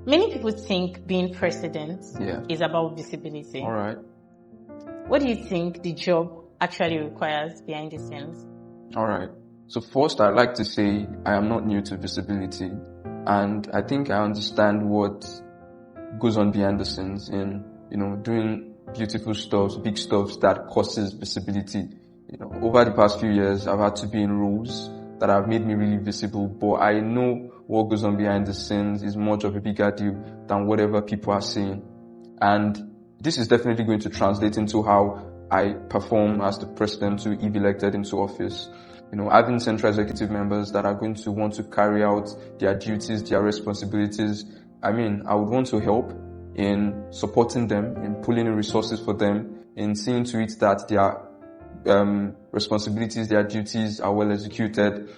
Many people think being president is about visibility. All right. What do you think the job actually requires behind the scenes? All right. So first, I'd like to say I am not new to visibility, and I think I understand what goes on behind the scenes in, doing beautiful stuff, big stuff that causes visibility. Over the past few years, I've had to be in roles that have made me really visible, but I know what goes on behind the scenes is much of a bigger deal than whatever people are saying. And this is definitely going to translate into how I perform as the president to be elected into office. Having central executive members that are going to want to carry out their duties, their responsibilities. I would want to help in supporting them, in pulling in resources for them, in seeing to it that their responsibilities, their duties are well executed,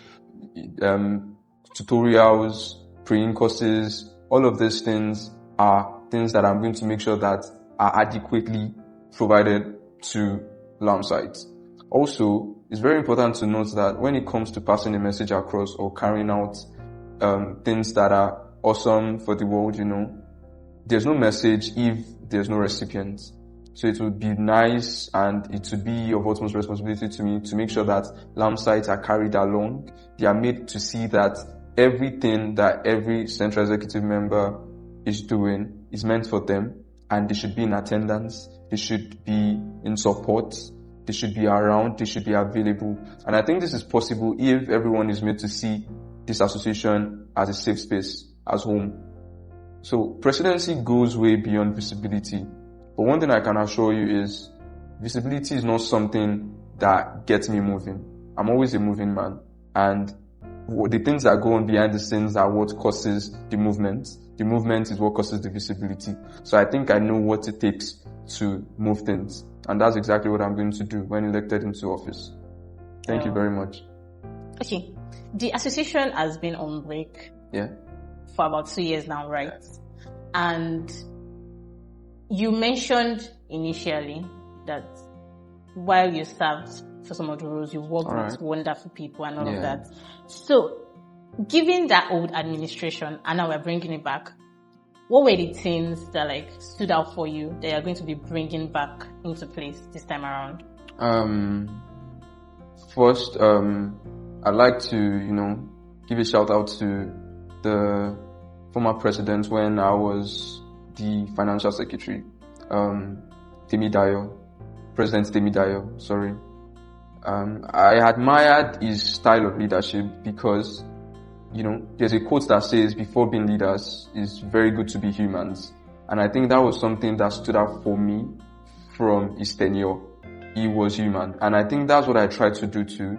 tutorials, training courses, all of these things are things that I'm going to make sure that are adequately provided to LAUMSA. Also, it's very important to note that when it comes to passing a message across or carrying out things that are awesome for the world, there's no message if there's no recipient. So it would be nice and it would be of utmost responsibility to me to make sure that LAUMSA are carried along. They are made to see that everything that every central executive member is doing is meant for them, and they should be in attendance, they should be in support, they should be around, they should be available. And I think this is possible if everyone is made to see this association as a safe space, as home. So presidency goes way beyond visibility. But one thing I can assure you is visibility is not something that gets me moving. I'm always a moving man. And the things that go on behind the scenes are what causes the movement. The movement is what causes the visibility. So I think I know what it takes to move things. And that's exactly what I'm going to do when elected into office. Thank you very much. Okay. The association has been on break for about 2 years now, right? And you mentioned initially that while you served for some of the roles, you worked with wonderful people and all of that. So, given that old administration, and now we're bringing it back, what were the things that stood out for you that you're going to be bringing back into place this time around? First, I'd like to, give a shout out to the former president when I was the financial secretary, President Temidayo, sorry. I admired his style of leadership because, there's a quote that says, before being leaders, it's very good to be humans. And I think that was something that stood out for me from his tenure. He was human. And I think that's what I try to do too.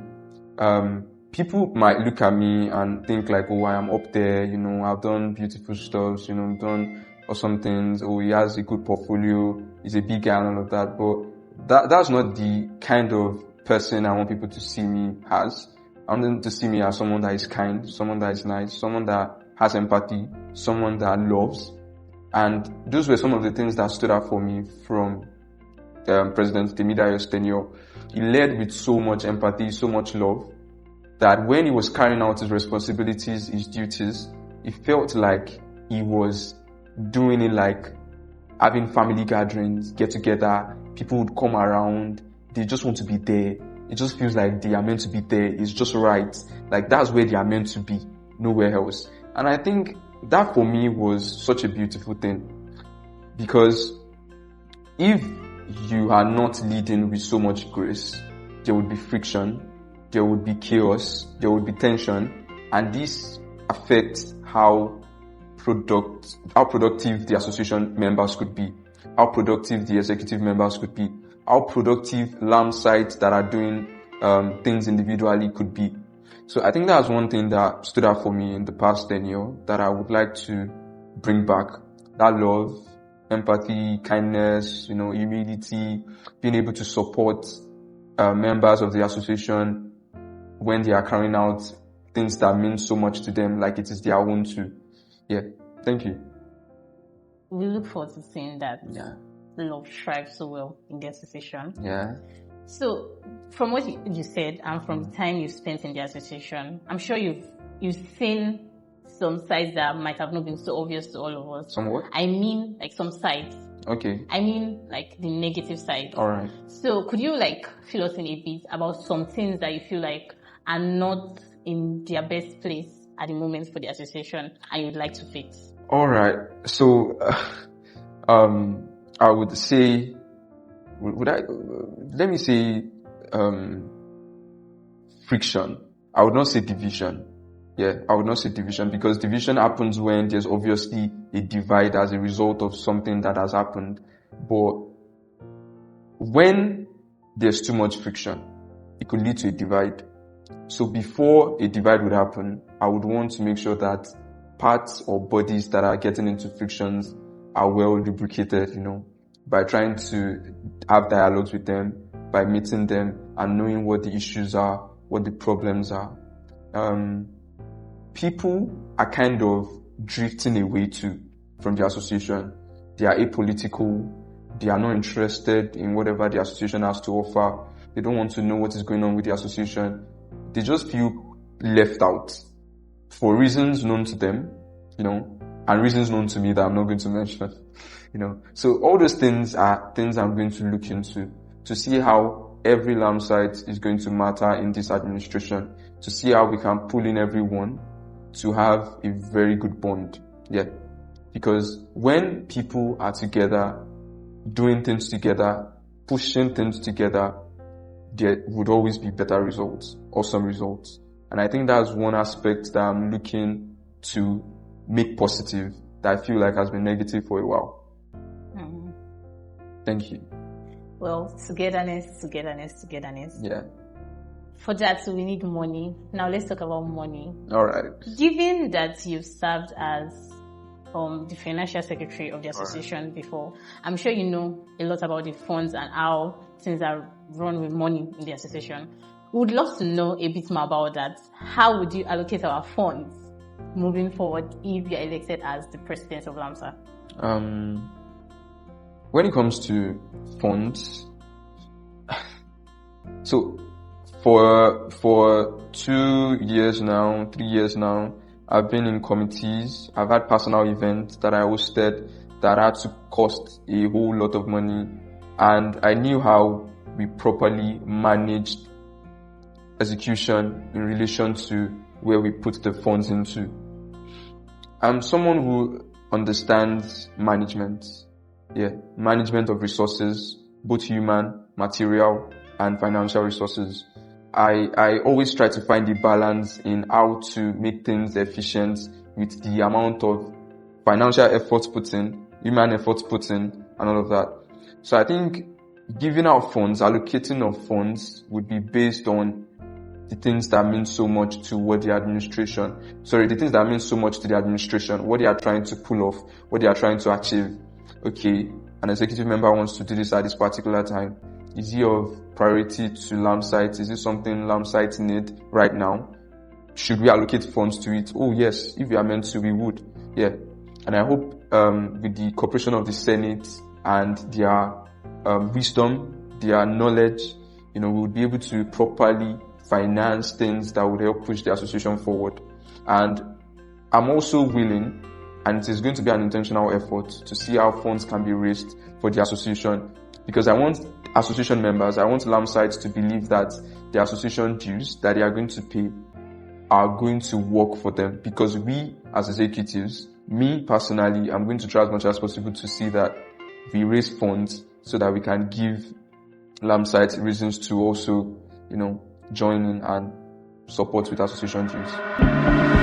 People might look at me and think I am up there, I've done beautiful stuff, I've done awesome things, he has a good portfolio, he's a big guy and all of that. But that's not the kind of person I want people to see me as. I want them to see me as someone that is kind, someone that is nice, someone that has empathy, someone that loves. And those were some of the things that stood out for me from President Temidayo's tenure. He led with so much empathy, so much love, that when he was carrying out his responsibilities, his duties, it felt like he was doing it having family gatherings, get together, people would come around, they just want to be there. It just feels like they are meant to be there. It's just right. That's where they are meant to be, nowhere else. And I think that for me was such a beautiful thing. Because if you are not leading with so much grace, there would be friction, there would be chaos, there would be tension, and this affects how productive the association members could be, how productive the executive members could be, how productive LAUMSA that are doing things individually could be. So I think that's one thing that stood out for me in the past tenure that I would like to bring back. That love, empathy, kindness, humility, being able to support members of the association when they are carrying out things that mean so much to them, like it is their own too. Yeah, thank you. We look forward to seeing that love thrive so well in the association. Yeah. So, from what you said and from the time you've spent in the association, I'm sure you've seen some sides that might have not been so obvious to all of us. Some what? I mean, like some sides. Okay. I mean, like the negative side. All right. So could you like fill us in a bit about some things that you feel like are not in their best place at the moment for the association and you'd like to fix? All right. So, I would say, let me say, friction. I would not say division. Yeah, I would not say division, because division happens when there's obviously a divide as a result of something that has happened. But when there's too much friction, it could lead to a divide. So before a divide would happen, I would want to make sure that parts or bodies that are getting into frictions are well lubricated, by trying to have dialogues with them, by meeting them and knowing what the issues are, what the problems are. People are kind of drifting away from the association. They are apolitical. They are not interested in whatever the association has to offer. They don't want to know what is going on with the association. They just feel left out for reasons known to them, and reasons known to me that I'm not going to mention, So all those things are things I'm going to look into to see how every LAM site is going to matter in this administration, to see how we can pull in everyone to have a very good bond. Yeah. Because when people are together, doing things together, pushing things together, there would always be better results, awesome results. And I think that's one aspect that I'm looking to make positive that I feel like has been negative for a while. Mm-hmm. Thank you. Well, togetherness. Yeah. For that, we need money. Now let's talk about money. All right. Given that you've served as the financial secretary of the association before, I'm sure you know a lot about the funds and how things are run with money in the association. We would love to know a bit more about that. How would you allocate our funds moving forward if you're elected as the president of LAUMSA? When it comes to funds, so for 2 years now, 3 years now, I've been in committees. I've had personal events that I hosted that had to cost a whole lot of money, and I knew how we properly managed execution in relation to where we put the funds into. I'm someone who understands management. Yeah, management of resources, both human, material, and financial resources. I always try to find the balance in how to make things efficient with the amount of financial effort put in, human effort put in, and all of that. So I think giving out funds, allocating of funds would be based on the things that mean so much to what the administration, what they are trying to pull off, what they are trying to achieve. Okay, an executive member wants to do this at this particular time. Is it of priority to LAM sites? Is it something LAM sites need right now? Should we allocate funds to it? Oh yes, if we are meant to, we would. Yeah. And I hope with the cooperation of the Senate and their wisdom, their knowledge, we would be able to properly finance things that would help push the association forward. And I'm also willing, and it is going to be an intentional effort, to see how funds can be raised for the association, because I want association members, I want LAM sites to believe that the association dues that they are going to pay are going to work for them, because we as executives, me personally, I'm going to try as much as possible to see that we raise funds so that we can give LAM sites reasons to also, join in and support with association dues.